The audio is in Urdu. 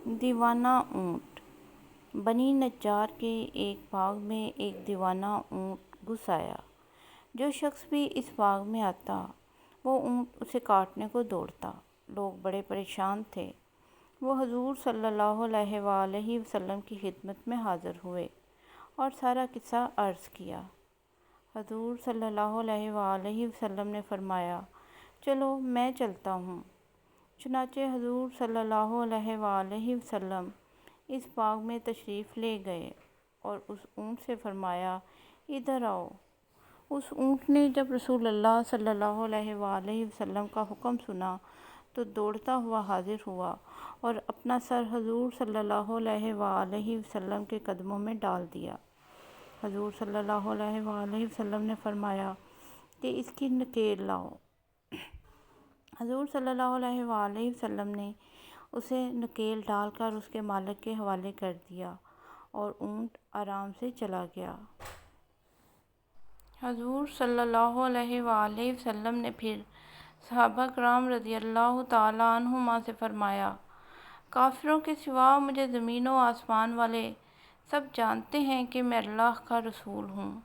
دیوانہ اونٹ۔ بنی نجار کے ایک باغ میں ایک دیوانہ اونٹ گھس آیا۔ جو شخص بھی اس باغ میں آتا وہ اونٹ اسے کاٹنے کو دوڑتا۔ لوگ بڑے پریشان تھے۔ وہ حضور صلی اللہ علیہ وآلہ وسلم کی خدمت میں حاضر ہوئے اور سارا قصہ عرض کیا۔ حضور صلی اللہ علیہ وآلہ وسلم نے فرمایا، چلو میں چلتا ہوں۔ چنانچہ حضور صلی اللہ علیہ وآلہ وسلم اس باغ میں تشریف لے گئے اور اس اونٹ سے فرمایا، ادھر آؤ۔ اس اونٹ نے جب رسول اللہ صلی اللہ علیہ وآلہ وسلم کا حکم سنا تو دوڑتا ہوا حاضر ہوا اور اپنا سر حضور صلی اللہ علیہ وآلہ وسلم کے قدموں میں ڈال دیا۔ حضور صلی اللہ علیہ وآلہ وسلم نے فرمایا کہ اس کی نکیل لاؤ۔ حضور صلی اللہ علیہ وآلہ وسلم نے اسے نکیل ڈال کر اس کے مالک کے حوالے کر دیا اور اونٹ آرام سے چلا گیا۔ حضور صلی اللہ علیہ وآلہ وسلم نے پھر صحابہ کرام رضی اللہ تعالیٰ عنہما سے فرمایا، کافروں کے سوا مجھے زمین و آسمان والے سب جانتے ہیں کہ میں اللہ کا رسول ہوں۔